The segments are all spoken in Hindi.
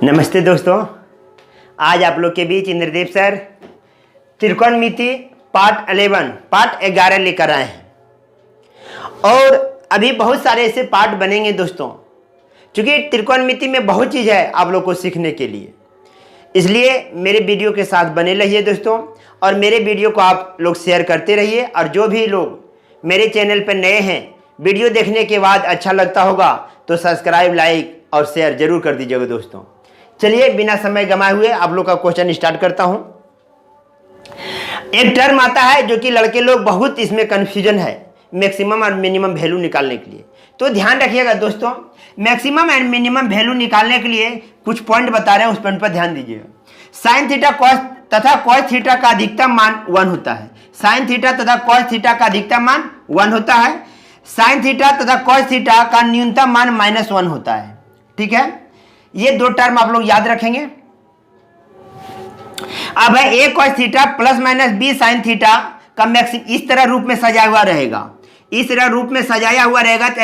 नमस्ते दोस्तों, आज आप लोग के बीच इंद्रदेव सर त्रिकोणमिति पार्ट 11 लेकर आए हैं। और अभी बहुत सारे ऐसे पार्ट बनेंगे दोस्तों, क्योंकि त्रिकोणमिति में बहुत चीज़ है आप लोग को सीखने के लिए। इसलिए मेरे वीडियो के साथ बने रहिए दोस्तों, और मेरे वीडियो को आप लोग शेयर करते रहिए। और जो भी लोग मेरे चैनल पर नए हैं, वीडियो देखने के बाद अच्छा लगता होगा तो सब्सक्राइब, लाइक और शेयर जरूर कर दीजिएगा दोस्तों। चलिए बिना समय गंवाए हुए आप लोग का क्वेश्चन स्टार्ट करता हूं। एक टर्म आता है जो कि लड़के लोग बहुत इसमें कंफ्यूजन है, मैक्सिमम और मिनिमम वैल्यू निकालने के लिए। तो ध्यान रखिएगा दोस्तों, मैक्सिमम एंड मिनिमम वैल्यू निकालने के लिए कुछ पॉइंट बता रहे हैं, उस पॉइंट पर ध्यान दीजिएगा। साइन थीटा कॉस तथा कॉस थीटा का अधिकतम मान 1 होता है। साइन थीटा तथा कॉस थीटा का अधिकतम मान 1 होता है। साइन थीटा तथा कॉस थीटा का न्यूनतम मान -1 होता है। ठीक है, ये दो टर्म आप लोग याद रखेंगे। अब है a cos theta plus minus b sine theta का इस तरह रूप में सजाया हुआ रहेगा। इस तरह रूप में सजाया हुआ रहेगा तो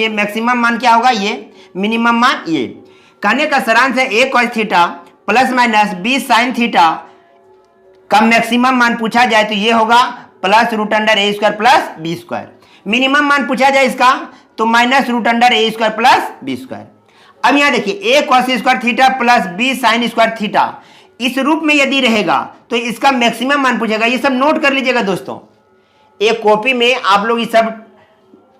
मैक्सिमम मान क्या होगा, ये मिनिमम मान ये। कहने का सारांश है a cos theta plus minus b sine theta का मैक्सिमम मान पूछा जाए तो ये होगा +√a² प्लस b²। मिनिमम मान पूछा जाए इसका तो -√a² प्लस b²। अब यहां देखिए a cos² theta plus b sin² theta इस रूप में यदि रहेगा तो इसका मैक्सिमम मान पूछेगा। ये सब नोट कर लीजिएगा दोस्तों, एक कॉपी में आप लोग इस सब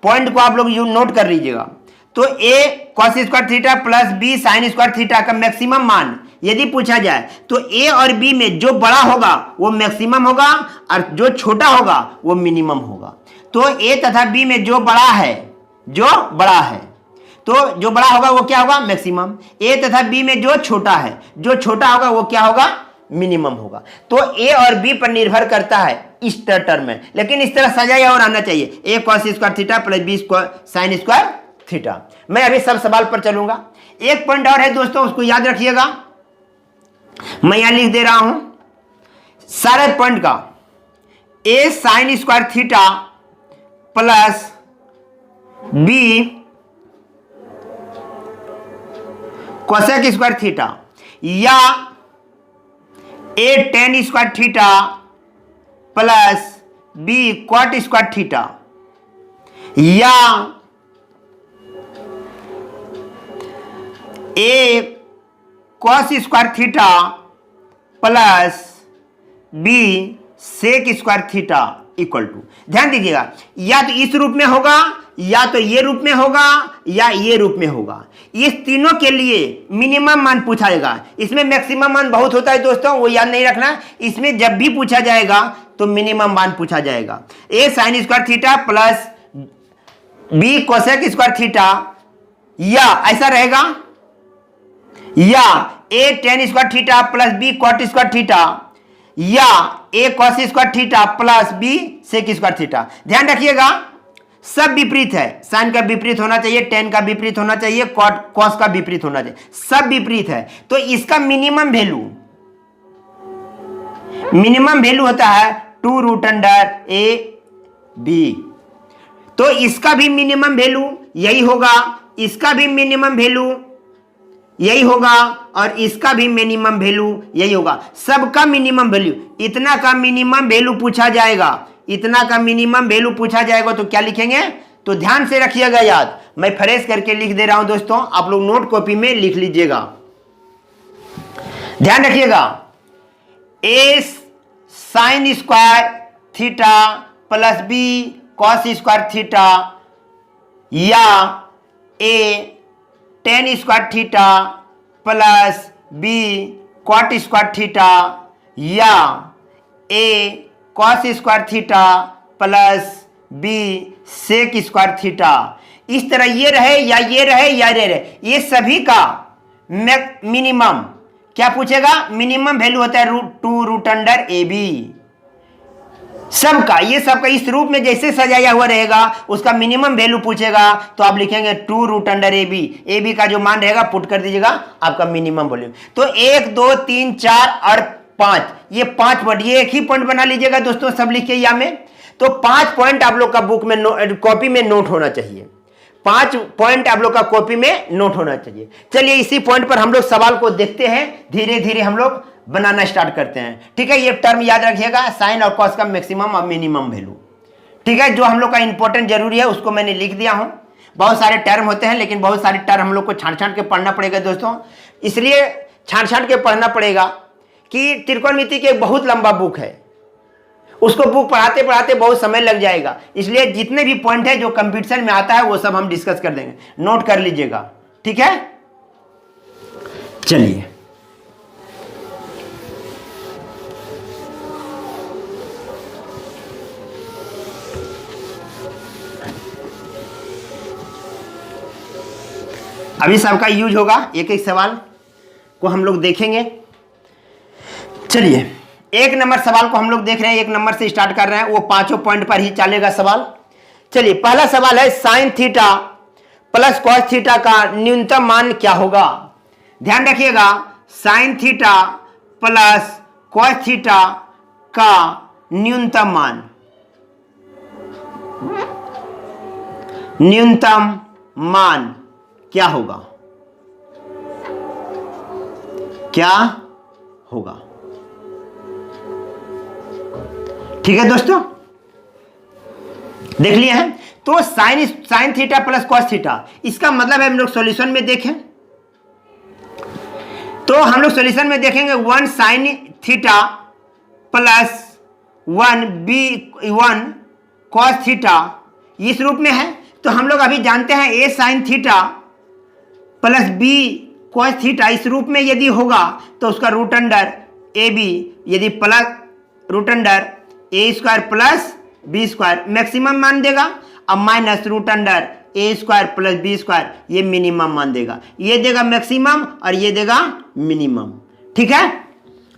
पॉइंट को आप लोग नोट कर लीजिएगा। तो a cos² theta plus b sin² theta का मैक्सिमम मान यदि पूछा जाए तो a और b में जो बड़ा होगा वो मैक्सिमम होगा और जो छोटा होगा वो मिनिमम होगा। तो a तथा b में जो बड़ा है तो जो बड़ा होगा वो क्या होगा, मैक्सिमम। a तथा b में जो छोटा होगा वो क्या होगा, मिनिमम होगा। तो a और b पर निर्भर करता है इस टर्म में, लेकिन इस तरह सजाया और आना चाहिए a cos² theta plus b sin² theta. मैं अभी सब सवाल पर चलूंगा। एक पॉइंट और है दोस्तों, उसको याद रखिएगा, मैं यहां लिख दे रहा हूं सारे पॉइंट का। a sin² theta plus b cosec² theta या a tan² theta plus b cot² theta या a cos² theta plus b sec² theta equal to. ध्यान दीजिएगा, या तो इस रूप में होगा, या तो ये रूप में होगा, या ये रूप में होगा। इस तीनों के लिए मिनिमम मान पूछा जाएगा। इसमें मैक्सिमम मान बहुत होता है दोस्तों, वो याद नहीं रखना। इसमें जब भी पूछा जाएगा तो मिनिमम मान पूछा जाएगा। a sin² theta plus b cosec² theta या ऐसा रहेगा, या a tan² theta plus b cot² theta या a cos² theta plus b sec² theta. ध्यान रखिएगा, सब विपरीत है। साइन का विपरीत होना चाहिए, टेन का विपरीत होना चाहिए, कॉस का विपरीत होना चाहिए, सब विपरीत है। तो इसका मिनिमम वैल्यू होता है 2√a b। तो इसका भी मिनिमम वैल्यू यही होगा, इसका भी मिनिमम वैल्यू यही होगा, और इसका भी मिनिमम वैल्यू यही होगा। सबका मिनिमम वैल्यू, इतना का मिनिमम वैल्यू पूछा जाएगा, इतना का मिनिमम वैल्यू पूछा जाएगा तो क्या लिखेंगे, तो ध्यान से रखिएगा याद। मैं फ्रेश करके लिख दे रहा हूं दोस्तों, आप लोग नोट कॉपी में लिख लीजिएगा। ध्यान रखिएगा, a sin² theta plus b cos² theta या a tan² theta plus b cot² theta या a cos² theta plus b sec² theta. इस तरह ये रहे या ये रहे या ये रहे, ये सभी का मिनिमम क्या पूछेगा, मिनिमम वैल्यू होता है 2√ab। सबका, ये सबका इस रूप में जैसे सजाया हुआ रहेगा उसका मिनिमम वैल्यू पूछेगा तो आप लिखेंगे 2√ab। ab का जो मान रहेगा पुट कर दीजिएगा, आपका मिनिमम वैल्यू। तो 1 2 3 4 और 5, ये 5 पॉइंट, ये एक ही पॉइंट बना लीजिएगा दोस्तों, सब लिखिए या में। तो 5 पॉइंट आप लोग का बुक में कॉपी में नोट होना चाहिए। 5 पॉइंट आप लोग का कॉपी में नोट होना चाहिए। चलिए इसी पॉइंट पर हम लोग सवाल को देखते हैं, धीरे धीरे हम लोग बनाना स्टार्ट करते हैं। ठीक है, ये टर्म याद रखिएगा, साइन और कॉस का मैक्सिमम और मिनिमम वैल्यू। ठीक है, जो हम लोग का इंपॉर्टेंट जरूरी है उसको मैंने लिख दिया हूं। बहुत सारे टर्म होते हैं, लेकिन बहुत सारे टर्म हम लोग को छांट छांट के पढ़ना पड़ेगा दोस्तों। इसलिए छांट छांट के पढ़ना पड़ेगा कि त्रिकोणमिति की एक बहुत लंबा बुक है, उसको बुक पढ़ाते पढ़ाते बहुत समय लग जाएगा। इसलिए जितने भी पॉइंट है जो कंपटीशन में आता है वो सब हम डिस्कस कर देंगे, नोट कर लीजिएगा। ठीक है, चलिए अभी सबका यूज होगा, एक एक सवाल को हम लोग देखेंगे। चलिए 1 नंबर सवाल को हम लोग देख रहे हैं, 1 नंबर से स्टार्ट कर रहे हैं, वो 5 पॉइंट पर ही चलेगा सवाल। चलिए पहला सवाल है, sign theta plus cos theta का न्यूनतम मान क्या होगा। ध्यान रखिएगा, sign theta plus cos theta का न्यूनतम मान, न्यूनतम मान क्या होगा, क्या होगा। ठीक है दोस्तों, देख लिए हैं। तो sign theta plus cos theta, इसका मतलब है हम लोग सॉल्यूशन में देखें तो हम लोग सॉल्यूशन में देखेंगे 1 sign theta plus 1 cos theta इस रूप में है। तो हम लोग अभी जानते हैं a sine theta plus b cos theta इस रूप में यदि होगा तो उसका रूट अंडर ए बी, यदि plus root under a square plus b square maximum मान देगा, अब minus root under a square plus b square ये मिनिमम मान देगा। ये देगा मैक्सिमम और ये देगा मिनिमम। ठीक है,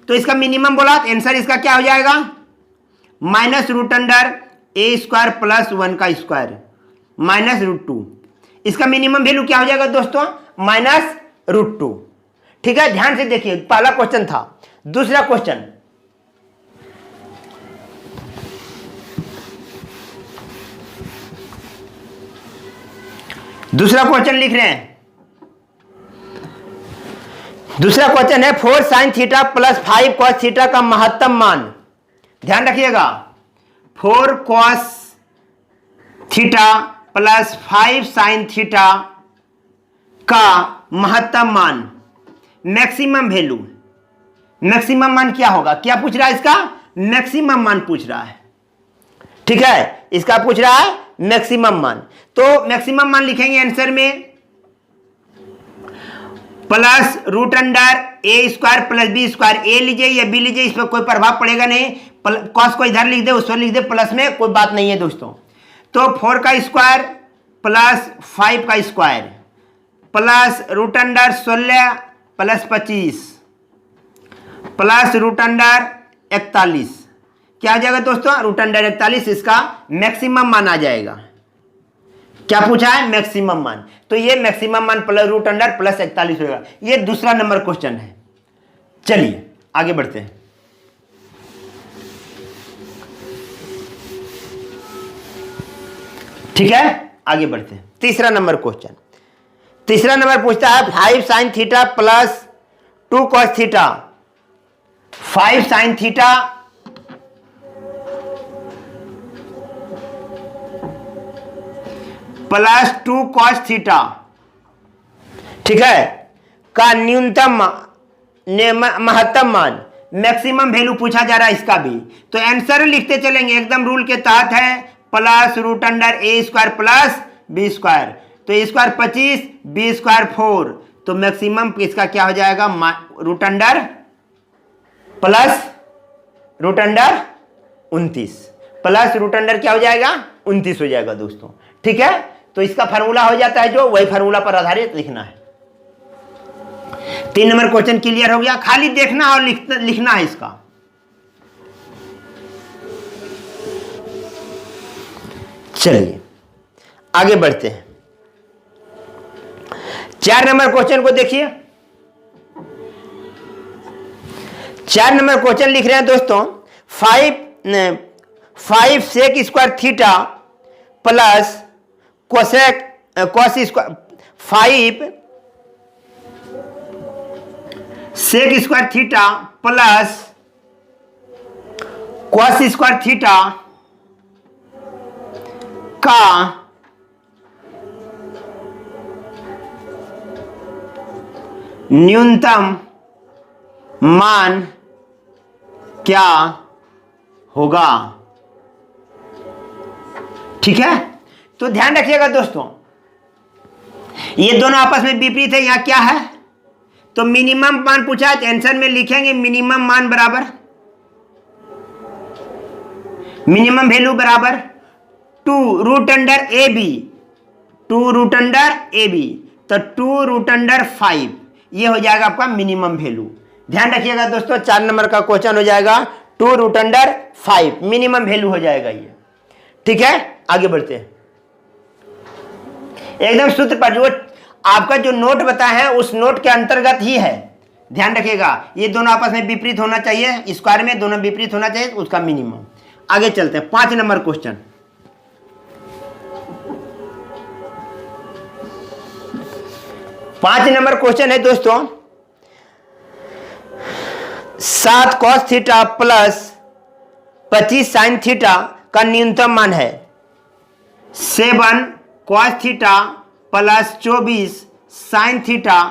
तो इसका मिनिमम बोला तो आंसर इसका क्या हो जाएगा, minus root under a square plus 1 का स्क्वायर माइनस रूट 2। इसका मिनिमम वैल्यू क्या हो जाएगा दोस्तों, माइनस रूट 2। ठीक है, ध्यान से देखिए, पहला क्वेश्चन था। दूसरा क्वेश्चन, दूसरा क्वेश्चन लिख रहे हैं। दूसरा क्वेश्चन है 4 sign theta plus 5 cos theta का महत्तम मान। ध्यान रखिएगा, 4 cos theta plus 5 sine theta का महत्तम मान, मैक्सिमम वैल्यू, मैक्सिमम मान क्या होगा, क्या पूछ रहा है इसका, मैक्सिमम मान पूछ रहा है। ठीक है, इसका पूछ रहा है मैक्सिमम मान। तो मैक्सिमम मान लिखेंगे आंसर में plus root under a square plus b square. ए लीजिए या बी लीजिए, इस पर कोई प्रभाव पड़ेगा नहीं। कॉस को इधर लिख दे, उस पर लिख दे, प्लस में कोई बात नहीं है दोस्तों। तो 4 का स्क्वायर प्लस 5 का square plus root under 16 plus 25 plus root under 41 क्या आ जाएगा दोस्तों, रूट अंडर 41। इसका मैक्सिमम मान आ जाएगा। क्या पूछा है, मैक्सिमम मान। तो ये मैक्सिमम मान प्लस रूट अंडर प्लस 41 होगा। ये दूसरा नंबर क्वेश्चन है। चलिए आगे बढ़ते हैं। ठीक है, आगे बढ़ते हैं। तीसरा नंबर क्वेश्चन, तीसरा नंबर पूछता है 5 sign theta plus 2 cos theta. 5 sign theta plus 2 cos theta, ठीक है, का न्यूनतम महत्तम मान, मैक्सिमम वैल्यू पूछा जा रहा है इसका भी। तो आंसर लिखते चलेंगे, एकदम रूल के तहत है, plus root under a square plus b square. तो ए स्क्वायर 25, बी स्क्वायर 4, तो मैक्सिमम इसका क्या हो जाएगा, root under plus root under 29 plus root under क्या हो जाएगा, 29 हो जाएगा दोस्तों। ठीक है, तो इसका फार्मूला हो जाता है जो, वही फार्मूला पर आधारित लिखना है। 3 नंबर क्वेश्चन क्लियर हो गया, खाली देखना और लिखना है इसका। चलिए आगे बढ़ते हैं। 4 नंबर क्वेश्चन को देखिए। 4 नंबर क्वेश्चन लिख रहे हैं दोस्तों, 5 sec square theta plus cosec cos square 5 sec square theta plus cos square theta का न्यूनतम मान क्या होगा। ठीक है, तो ध्यान रखिएगा दोस्तों, ये दोनों आपस में विपरीत है। यहां क्या है, तो मिनिमम मान पूछा है, तो आंसर में लिखेंगे मिनिमम मान बराबर मिनिमम वैल्यू बराबर 2 root under A B, 2 root under A B, तो 2 रूट अंडर 5, ये हो जाएगा आपका मिनिमम वैल्यू। ध्यान रखिएगा दोस्तों, 4 नंबर का क्वेश्चन हो जाएगा 2 रूट अंडर 5 मिनिमम वैल्यू हो जाएगा ये। ठीक है, आगे बढ़ते हैं। एकदम सूत्र पर जो आपका जो नोट बताया है उस नोट के अंतर्गत ही है। ध्यान रखिएगा, ये दोनों आपस में विपरीत होना चाहिए, स्क्वायर में दोनों विपरीत होना चाहिए, उसका मिनिमम। आगे चलते हैं, 5 नंबर क्वेश्चन। 5 नंबर क्वेश्चन है दोस्तों, 7 cos theta plus 25 sine theta का न्यूनतम मान है 7 cos theta plus 24 sine theta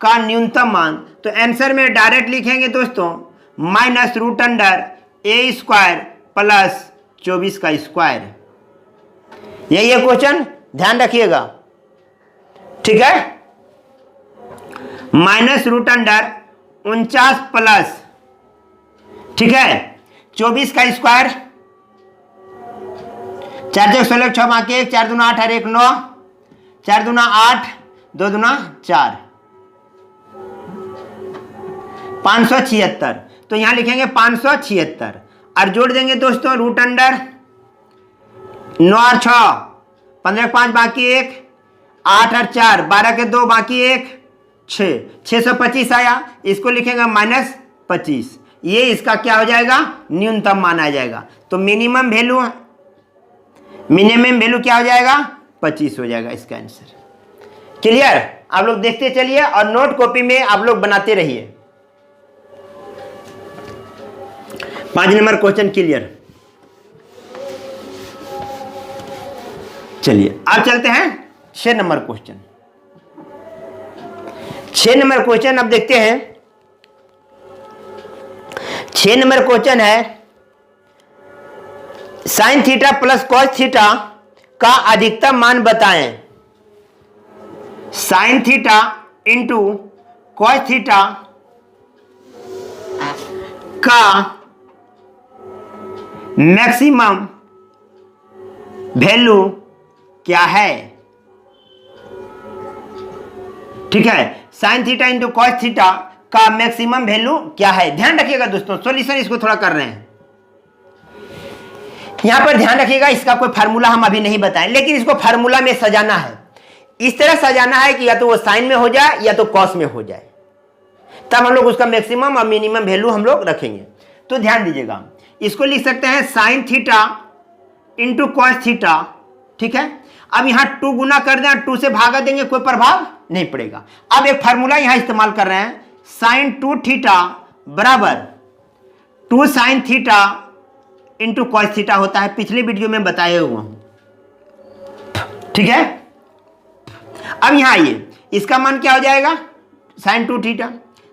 का न्यूनतम मान। तो आंसर में डायरेक्ट लिखेंगे दोस्तों minus root under a square plus 24 का स्क्वायर। यही है क्वेश्चन, ध्यान रखिएगा। ठीक है, माइनस रूट अंडर 49 प्लस, ठीक है, 24 का स्क्वायर, 4 16 6 बाकी 1, 4 दूना 8 और 1 9, 4 दूना 8, 2 दूना 4, 576। तो यहां लिखेंगे 576 और जोड़ देंगे दोस्तों रूट अंडर 9 और 6, 15 5 बाकी 1, 8 और 4, 12 के 2 बाकी 1, 6, 625 आया। इसको लिखेंगे माइनस 25, ये इसका क्या हो जाएगा, न्यूनतम मान आ जाएगा। तो मिनिमम वैल्यू क्या हो जाएगा, 25 हो जाएगा इसका आंसर। क्लियर, आप लोग देखते चलिए और नोट कॉपी में आप लोग बनाते रहिए। 5 नंबर क्वेश्चन क्लियर। चलिए अब चलते हैं 6 नंबर क्वेश्चन। 6 नंबर क्वेश्चन अब देखते हैं। 6 नंबर क्वेश्चन है sign theta plus cos theta का अधिकतम मान बताएं। Sine theta into cos theta का मैक्सिमम वैल्यू क्या है। ठीक है, sine theta into cos theta का मैक्सिमम वैल्यू क्या है। ध्यान रखिएगा दोस्तों, सॉल्यूशन इसको थोड़ा कर रहे हैं। यहां पर ध्यान रखिएगा, इसका कोई फार्मूला हम अभी नहीं बताएं, लेकिन इसको फार्मूला में सजाना है। इस तरह सजाना है कि या तो वो साइन में हो जाए या तो कॉस में हो जाए, तब हम लोग उसका मैक्सिमम और मिनिमम वैल्यू हम लोग रखेंगे। तो ध्यान दीजिएगा, इसको लिख सकते हैं sine theta into cos theta. ठीक है, अब यहां 2 गुना कर दें, 2 से भागा देंगे, कोई प्रभाव नहीं पड़ेगा। अब एक फार्मूला यहां इस्तेमाल कर रहे हैं, साइन 2 थीटा बराबर 2 sine theta into cos theta होता है, पिछले वीडियो में बताए हुआ हूं। ठीक है, अब यहां आइए, इसका मान क्या हो जाएगा, साइन 2 थीटा,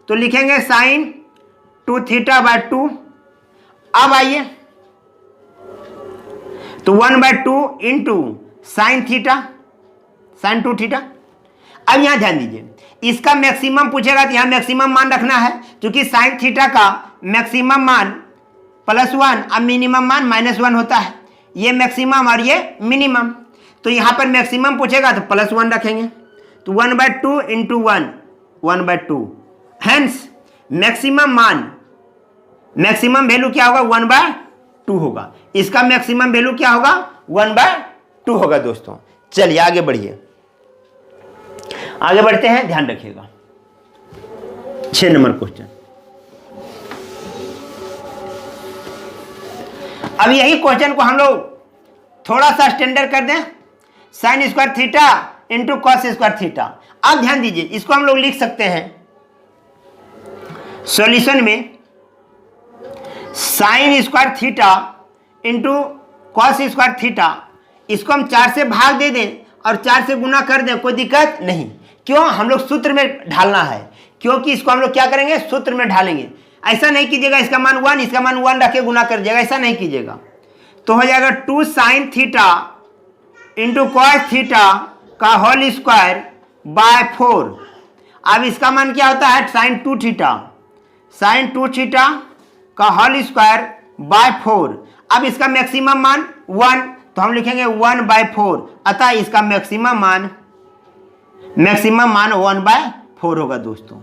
तो लिखेंगे साइन 2 थीटा बाय 2। अब आइए तो 1/2 into sine theta, sine 2 theta. अब यहां ध्यान दीजिए, इसका मैक्सिमम पूछेगा तो यहां मैक्सिमम मान रखना है, क्योंकि साइन थीटा का मैक्सिमम मान +1 और मिनिमम मान -1 होता है। ये मैक्सिमम और ये मिनिमम, तो यहां पर मैक्सिमम पूछेगा तो +1 रखेंगे, तो 1/2 इंटू 1/2। हेंस मैक्सिमम मान, मैक्सिमम वैल्यू क्या होगा, 1/2 होगा। इसका मैक्सिमम वैल्यू क्या होगा, 1/2 होगा दोस्तों। चलिए आगे बढ़िए, आगे बढ़ते हैं, ध्यान रखिएगा। 6 नंबर क्वेश्चन। अब यही क्वेश्चन को हम लोग थोड़ा सा स्टैंडर्ड कर दें। Sine square theta into cos square theta. अब ध्यान दीजिए, इसको हम लोग लिख सकते हैं सॉल्यूशन में sine square theta into cos square theta. इसको हम 4 से भाग दे दें और 4 से गुना कर दें, कोई दिक्कत नहीं। क्यों? हम लोग सूत्र में ढालना है, क्योंकि इसको हम लोग क्या करेंगे, सूत्र में ढालेंगे। ऐसा नहीं कीजिएगा इसका मान 1 इसका मान 1 रख के गुना कर दिएगा, ऐसा नहीं कीजिएगा। तो हो जाएगा 2 sine theta into cos theta का होल स्क्वायर बाय 4। अब इसका मान क्या होता है, साइन 2 थीटा, साइन 2 थीटा का होल स्क्वायर बाय 4। अब इसका मैक्सिमम मान 1, तो हम लिखेंगे 1/4। अतः इसका मैक्सिमम मान 1/4 होगा दोस्तों।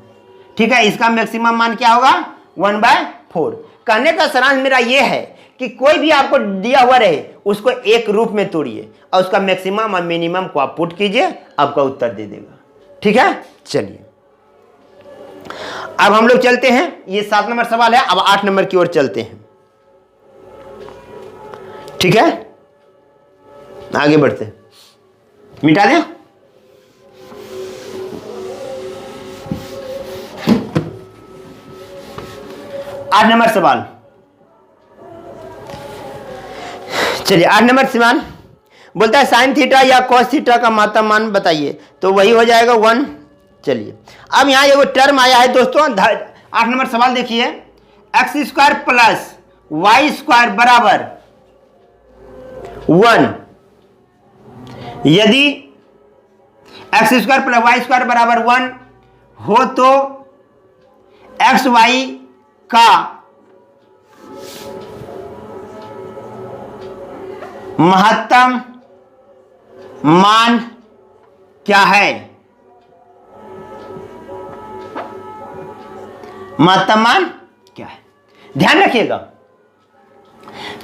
ठीक है, इसका मैक्सिमम मान क्या होगा, 1/4। कहने का सारांश मेरा यह है कि कोई भी आपको दिया हुआ रहे उसको एक रूप में तोड़िए और उसका मैक्सिमम और मिनिमम को आप पुट कीजिए, आपका उत्तर दे देगा। ठीक है, चलिए अब हम लोग चलते हैं, ये 7 नंबर सवाल है, अब 8 नंबर की ओर चलते हैं। ठीक है, आगे बढ़ते हैं, मिटा दें। आठ नंबर सवाल, चलिए 8 नंबर सवाल बोलता है साइन थीटा या कॉस थीटा का मात्रा मान बताइए, तो वही हो जाएगा 1। चलिए अब यहां एगो टर्म आया है दोस्तों, 8 नंबर सवाल देखिए, x square plus y square बराबर 1। यदि x square plus y square बराबर 1 हो तो एक्स वाई का महत्तम मान क्या है, महत्तम मान क्या है, ध्यान रखिएगा।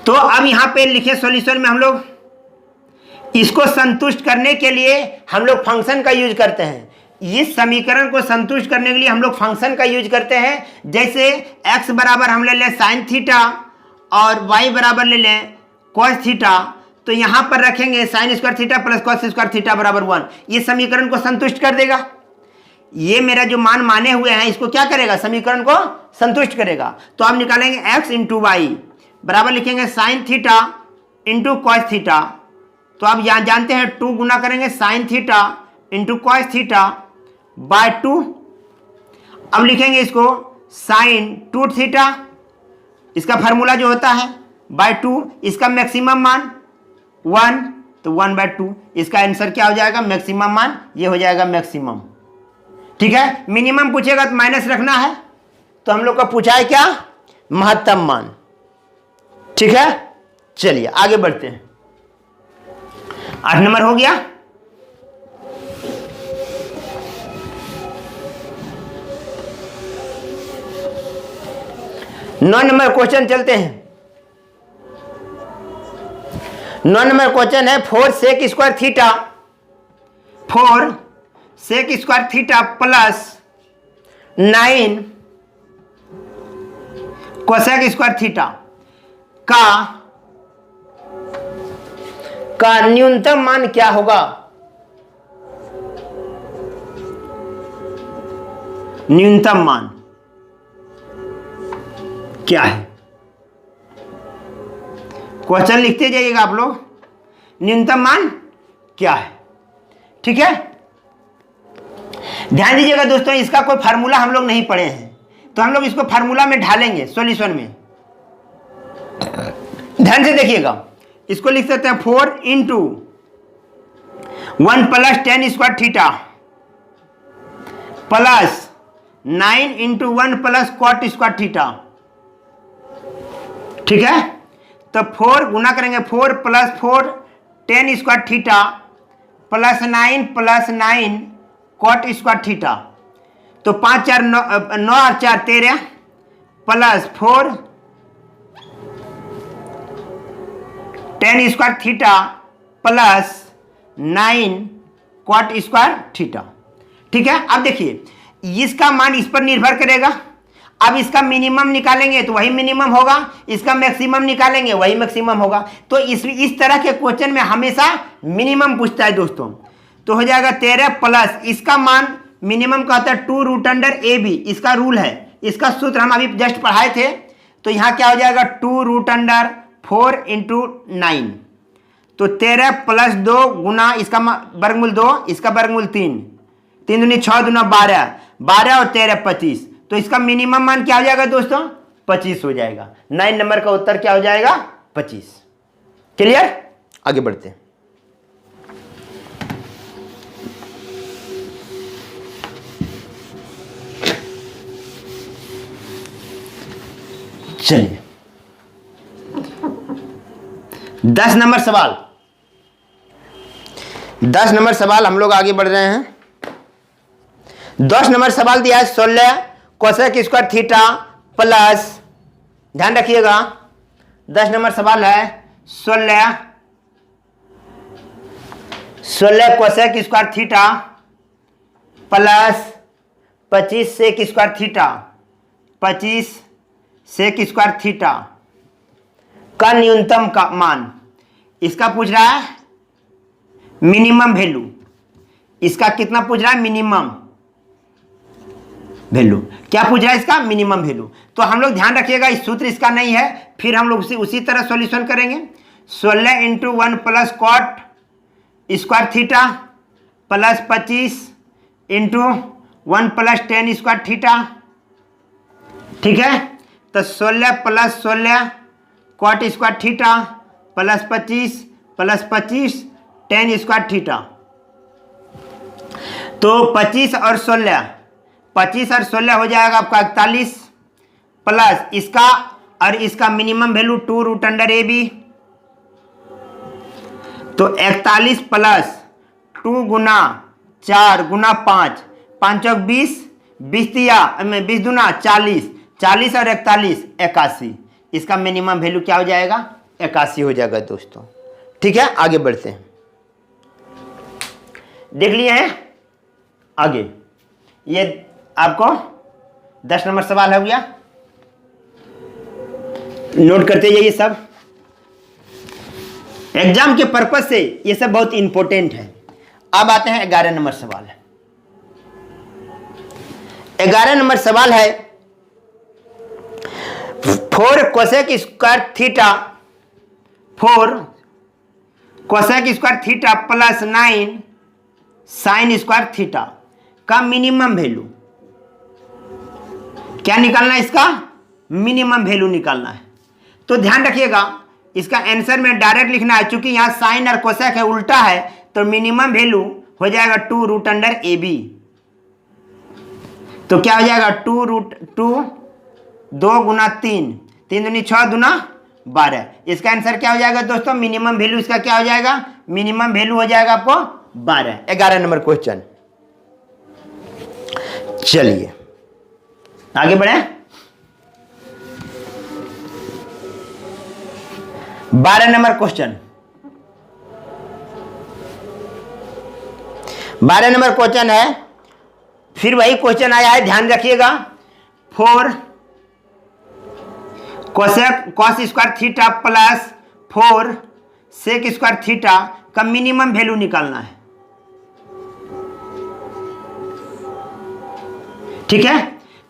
तो अब यहां पे लिखे सॉल्यूशन में हम लोग इसको संतुष्ट करने के लिए हम लोग फंक्शन का यूज करते हैं। इस समीकरण को संतुष्ट करने के लिए हम लोग फंक्शन का यूज करते हैं। जैसे x बराबर हम ले लें साइन थीटा और y बराबर ले लें कॉस थीटा, तो यहां पर रखेंगे sine square theta plus cos square theta बराबर 1। ये समीकरण को संतुष्ट कर देगा। ये मेरा जो मान माने हुए हैं इसको क्या करेगा, समीकरण को संतुष्ट करेगा। तो आप निकालेंगे x इंटू वाई बराबर लिखेंगे sine theta into cos theta. तो आप यहां जानते हैं 2 गुना करेंगे sine theta into cos theta by 2। अब लिखेंगे इसको साइन 2 थीटा, इसका फार्मूला जो होता है बाय 2, इसका मैक्सिमम मान 1, तो 1/2। इसका आंसर क्या हो जाएगा, मैक्सिमम मान, ये हो जाएगा मैक्सिमम। ठीक है, मिनिमम पूछेगा तो माइनस रखना है, तो हम लोग का पूछा है क्या, महत्तम मान। ठीक है, चलिए आगे बढ़ते हैं। 8 नंबर हो गया। नौ नंबर क्वेश्चन चलते हैं। 9 नंबर क्वेश्चन है 4 sec square theta, 4 sec square theta plus 9 cosec square theta का न्यूनतम मान क्या होगा, न्यूनतम मान क्या है। क्वेश्चन लिखते जाइएगा आप लोग, न्यूनतम मान क्या है। ठीक है, ध्यान दीजिएगा दोस्तों, इसका कोई फार्मूला हम लोग नहीं पढ़े हैं, तो हम लोग इसको फार्मूला में ढालेंगे सॉल्यूशन में। ध्यान से देखिएगा, इसको लिख सकते हैं 4 into 1 plus 10 square theta plus 9 into 1 plus cot square theta. ठीक है, तो 4 गुना करेंगे 4 plus 4 10 square theta plus 9 plus 9 cot square theta. तो 5 4 9 और 4 13 plus 4 10 square theta plus 9 cot square theta. ठीक है, अब देखिए इसका मान इस पर निर्भर करेगा। अब इसका मिनिमम निकालेंगे तो वही मिनिमम होगा, इसका मैक्सिमम निकालेंगे वही मैक्सिमम होगा। तो इस तरह के क्वेश्चन में हमेशा मिनिमम पूछता है दोस्तों। तो हो जाएगा 13 प्लस इसका मान मिनिमम का होता है 2 रूट अंडर ए बी, इसका रूल है, इसका सूत्र हम अभी जस्ट पढ़ाए थे। तो यहाँ क्या हो जाएगा 2 रूट अंडर 4 इंटू 9, तो 13 प्लस 2 गुना इसका वर्गमूल 2, इसका वर्गमूल 3, 3 दूनी 6 दूना 12, 12 और 13 25, तो इसका मिनिमम मान क्या हो जाएगा दोस्तों 25 हो जाएगा। 9 नंबर का उत्तर क्या हो जाएगा 25। क्लियर, आगे बढ़ते हैं। चलिए 10 नंबर सवाल, 10 नंबर सवाल हम लोग आगे बढ़ रहे हैं। 10 नंबर सवाल दिया है 16 कोसेक स्क्वायर थीटा प्लस, ध्यान रखिएगा 10 नंबर सवाल है 16 cosec square theta plus 25 sec square theta, 25 sec square theta का न्यूनतम का मान, इसका पूछ रहा है मिनिमम वैल्यू, इसका कितना पूछ रहा है मिनिमम वैल्यू, क्या पूछ रहा है इसका मिनिमम वैल्यू। तो हम लोग ध्यान रखिएगा इस सूत्र इसका नहीं है, फिर हम लोग उसी तरह सॉल्यूशन करेंगे। 16 into 1 plus cot square theta plus 25 into 1 plus 10 square theta, ठीक है। तो 16 plus 16 cot square theta plus 25 10 square theta, तो 25 और 16 हो जाएगा आपका 41 प्लस इसका और इसका minimum value 2 root under A B, तो 41 प्लस 2 गुना 4 गुना 5, 5 और 20, 20 दूना 40, 40 और 41 81, इसका मिनिमम वैल्यू क्या हो जाएगा 81 हो जाएगा दोस्तों। ठीक है, आगे बढ़ते हैं। देख लिए हैं आगे, ये आपको 10 नंबर सवाल हो गया, नोट करते जाइए सब, एग्जाम के पर्पज से ये सब बहुत इंपॉर्टेंट है। अब आते हैं 11 नंबर सवाल। 11 नंबर सवाल है 4 cosec square theta, 4 cosec square theta plus 9 sine square theta का मिनिमम वैल्यू, क्या निकालना है इसका मिनिमम वैल्यू निकालना है। तो ध्यान रखिएगा इसका आंसर में डायरेक्ट लिखना है, चूंकि यहां साइन और कोसेक है उल्टा है, तो मिनिमम वैल्यू हो जाएगा 2 रूट अंडर ए बी, तो क्या हो जाएगा 2 गुना 3, 3 दूनी 6 दूना 12, इसका आंसर क्या हो जाएगा दोस्तों मिनिमम वैल्यू, इसका क्या हो जाएगा मिनिमम वैल्यू हो जाएगा आपको 12। 11 नंबर क्वेश्चन, चलिए आगे बढ़े। 12 नंबर क्वेश्चन, 12 नंबर क्वेश्चन है, फिर वही क्वेश्चन आया है, ध्यान रखिएगा 4 cosec cos square theta plus 4 sec square theta का मिनिमम वैल्यू निकालना है। ठीक है,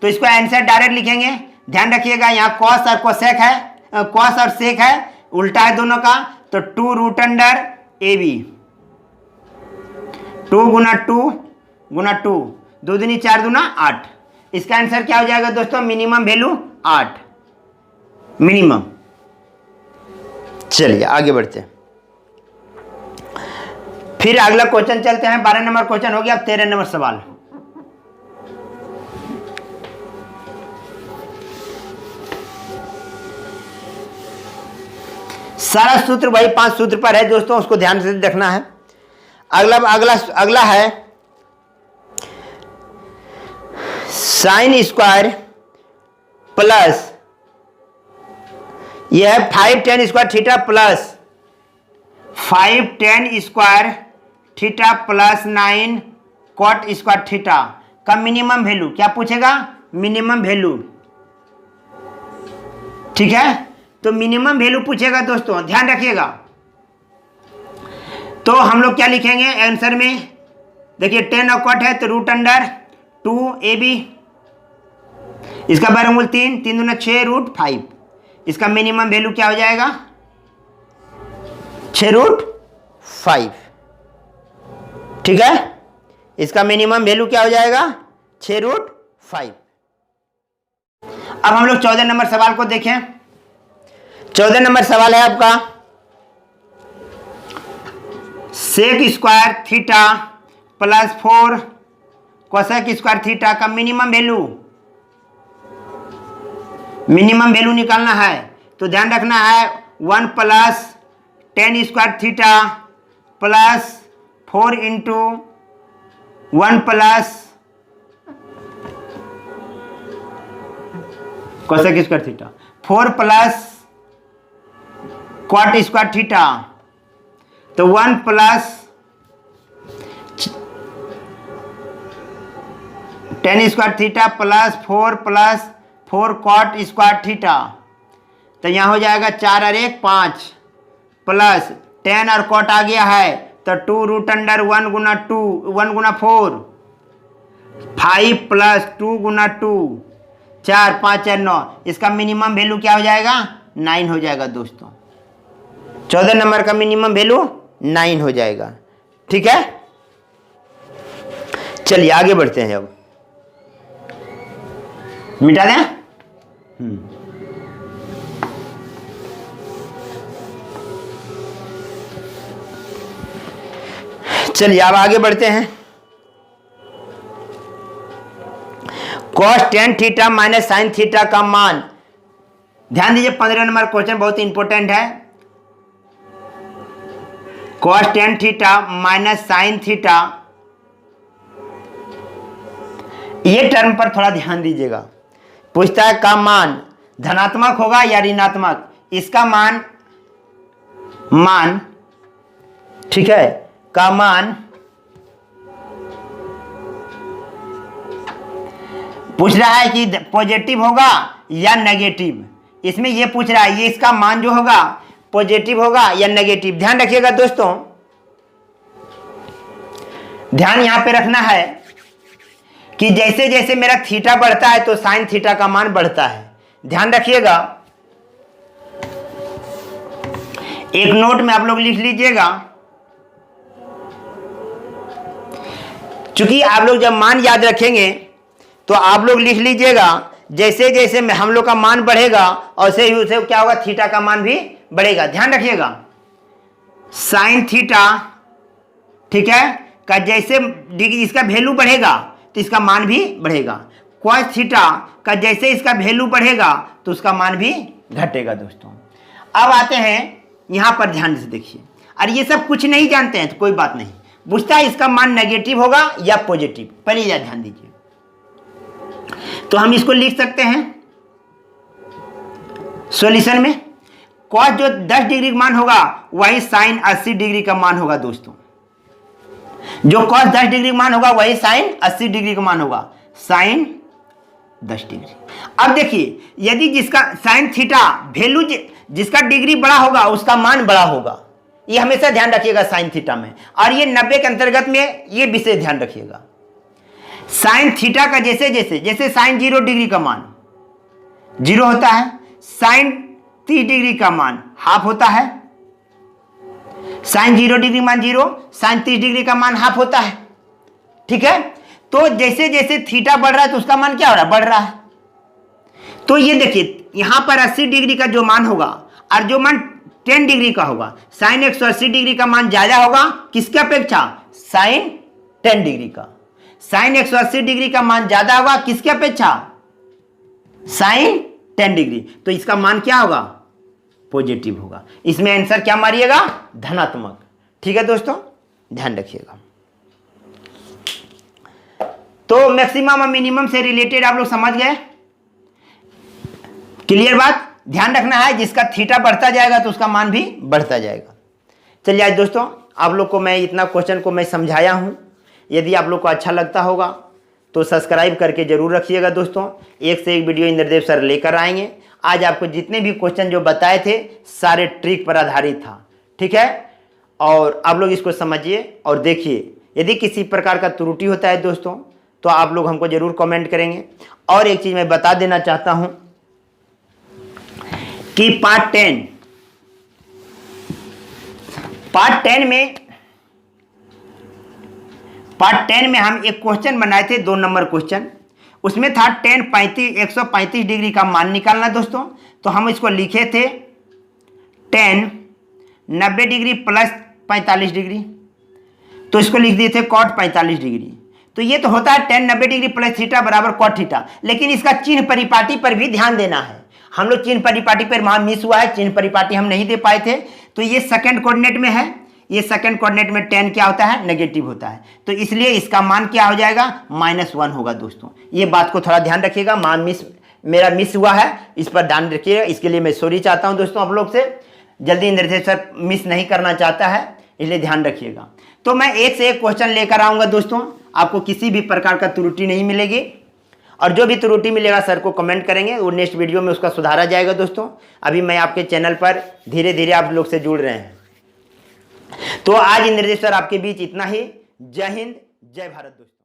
तो इसको आंसर डायरेक्ट लिखेंगे, ध्यान रखिएगा यहाँ कॉस और कोसेक है, कॉस और सेक है, उल्टा है दोनों का, तो 2 रूट अंडर ए बी, 2 गुना 2 गुना 2, 2 दूनी 4 दूना 8, इसका आंसर क्या हो जाएगा दोस्तों मिनिमम वैल्यू 8 मिनिमम। चलिए आगे बढ़ते हैं, फिर अगला क्वेश्चन चलते हैं। 12 नंबर क्वेश्चन हो गया, अब 13 नंबर सवाल। सारा सूत्र वही 5 सूत्र पर है दोस्तों, उसको ध्यान से देखना है। अगला है साइन स्क्वायर प्लस, यह है 5 tan square theta plus 5 tan square theta plus 9 cot square theta का मिनिमम वैल्यू, क्या पूछेगा मिनिमम वैल्यू। ठीक है, तो मिनिमम वैल्यू पूछेगा दोस्तों, ध्यान रखिएगा। तो हम लोग क्या लिखेंगे आंसर में, देखिए 10 और कॉट है तो रूट अंडर 2ab, इसका वर्गमूल 3, 3 दूना 6 रूट 5, इसका मिनिमम वैल्यू क्या हो जाएगा 6 रूट 5। ठीक है, इसका मिनिमम वैल्यू क्या हो जाएगा 6 रूट 5। अब हम लोग 14 नंबर सवाल को देखें। 14 नंबर सवाल है आपका sec square theta plus 4 cosec square theta का मिनिमम वैल्यू निकालना है। तो ध्यान रखना है 1 plus tan square theta plus 4 into 1 plus cosec square theta 4 plus cot square theta, तो 1 plus tan square theta plus 4 cot square theta, तो यहाँ हो जाएगा 4 और 1 5 प्लस 10 और क्वाट आ गया है तो 2 रूट अंडर 1 गुना 4 5 प्लस 2 गुना 2 4 5 और 9, इसका मिनिमम वैल्यू क्या हो जाएगा 9 हो जाएगा दोस्तों। 14 नंबर का मिनिमम वैल्यू 9 हो जाएगा। ठीक है, चलिए आगे बढ़ते हैं। अब मिटा दें। चलिए अब आगे बढ़ते हैं। cos tan theta minus sine theta का मान, ध्यान दीजिए 15 नंबर क्वेश्चन बहुत इंपॉर्टेंट है। cos tan theta minus sine theta, ये टर्म पर थोड़ा ध्यान दीजिएगा। पूछता है का मान धनात्मक होगा या ऋणात्मक, इसका मान ठीक है, का मान पूछ रहा है कि पॉजिटिव होगा या नेगेटिव, इसमें ये पूछ रहा है ये इसका मान जो होगा पॉजिटिव होगा या नेगेटिव। ध्यान रखिएगा दोस्तों, ध्यान यहां पे रखना है कि जैसे जैसे मेरा थीटा बढ़ता है तो साइन थीटा का मान बढ़ता है। ध्यान रखिएगा, एक नोट में आप लोग लिख लीजिएगा, चूंकि आप लोग जब मान याद रखेंगे तो आप लोग लिख लीजिएगा जैसे जैसे हम लोग का मान बढ़ेगा वैसे ही उसे क्या होगा थीटा का मान भी बढ़ेगा। ध्यान रखिएगा, साइन थीटा ठीक है का जैसे डिग्री इसका वैल्यू बढ़ेगा तो इसका मान भी बढ़ेगा। cos थीटा का जैसे इसका वैल्यू बढ़ेगा तो उसका मान भी घटेगा। दोस्तों अब आते हैं यहां पर, ध्यान से देखिए, और ये सब कुछ नहीं जानते हैं तो कोई बात नहीं, पूछता है इसका मान नेगेटिव होगा या पॉजिटिव, पहले यह ध्यान दीजिए। तो हम इसको लिख सकते हैं सॉल्यूशन में, cos जो 10 डिग्री का मान होगा वही साइन 80 डिग्री का मान होगा। दोस्तों जो cos 10 डिग्री का मान होगा वही साइन 80 डिग्री का मान होगा, साइन 10 डिग्री। अब देखिए यदि जिसका साइन थीटा वैल्यू जिसका डिग्री बड़ा होगा उसका मान बड़ा होगा, ये हमेशा ध्यान रखिएगा साइन थीटा में, और ये 90 के अंतर्गत में ये विशेष ध्यान रखिएगा। साइन थीटा का जैसे साइन 0 डिग्री का मान 0 होता है, साइन 30 डिग्री का मान हाफ होता है, साइन 0 डिग्री मान 0, साइन 30 डिग्री का मान हाफ होता है। ठीक है, तो जैसे जैसे थीटा बढ़ रहा है तो उसका मान क्या हो रहा है बढ़ रहा है। तो ये देखिए यहां पर 80 डिग्री का जो मान होगा और जो मान 10 डिग्री का होगा, साइन 180 डिग्री का मान ज्यादा होगा किसके अपेक्षा, साइन 10 डिग्री का। साइन 180 डिग्री का मान ज्यादा होगा किसके अपेक्षा, साइन 10 डिग्री, तो इसका मान क्या होगा पॉजिटिव होगा। इसमें आंसर क्या मारिएगा धनात्मक। ठीक है दोस्तों, ध्यान रखिएगा। तो मैक्सिमम और मिनिमम से रिलेटेड आप लोग समझ गए, क्लियर बात। ध्यान रखना है जिसका थीटा बढ़ता जाएगा तो उसका मान भी बढ़ता जाएगा। चलिए आज दोस्तों आप लोग को मैं इतना क्वेश्चन को मैं समझाया हूं, यदि आप लोग को अच्छा लगता होगा तो सब्सक्राइब करके जरूर रखिएगा। दोस्तों एक से एक वीडियो इंद्रदेव सर लेकर आएंगे। आज आपको जितने भी क्वेश्चन जो बताए थे सारे ट्रिक पर आधारित था। ठीक है, और आप लोग इसको समझिए और देखिए यदि किसी प्रकार का त्रुटि होता है दोस्तों तो आप लोग हमको जरूर कमेंट करेंगे। और एक चीज मैं बता देना चाहता हूं कि पार्ट 10 में हम एक क्वेश्चन बनाए थे, 2 नंबर क्वेश्चन। उसमें था 135 डिग्री का मान निकालना दोस्तों। तो हम इसको लिखे थे 10 90 डिग्री प्लस 45 डिग्री, तो इसको लिख दिए थे कॉट 45 डिग्री। तो ये तो होता है 10 90 डिग्री प्लस थीटा बराबर कॉट थीटा, लेकिन इसका चिन्ह परिपाटी पर भी ध्यान देना है। हम लोग चिन्ह परिपाटी पर वहां मिस हुआ है, चिन्ह परिपाटी हम नहीं दे पाए थे। तो ये सेकंड कोऑर्डिनेट में है, ये सेकंड कोऑर्डिनेट में 10 क्या होता है, नेगेटिव होता है। तो इसलिए इसका मान क्या हो जाएगा, -1 होगा दोस्तों। ये बात को थोड़ा ध्यान रखिएगा, मान मेरा मिस हुआ है, इस पर ध्यान रखिएगा। इसके लिए मैं सॉरी चाहता हूं दोस्तों आप लोग से। जल्दी निर्देश सर मिस नहीं करना चाहता है, इसलिए ध्यान रखिएगा। तो मैं एक से एक क्वेश्चन लेकर आऊंगा दोस्तों, आपको किसी भी प्रकार का त्रुटि नहीं मिलेगी। और जो भी त्रुटि मिलेगा सर को कमेंट करेंगे, वो नेक्स्ट वीडियो में उसका सुधारा जाएगा दोस्तों। अभी मैं आपके चैनल पर धीरे धीरे आप लोग से जुड़ रहे हैं। तो आज निर्देश सर आपके बीच इतना ही। जय हिंद, जय भारत दोस्तों।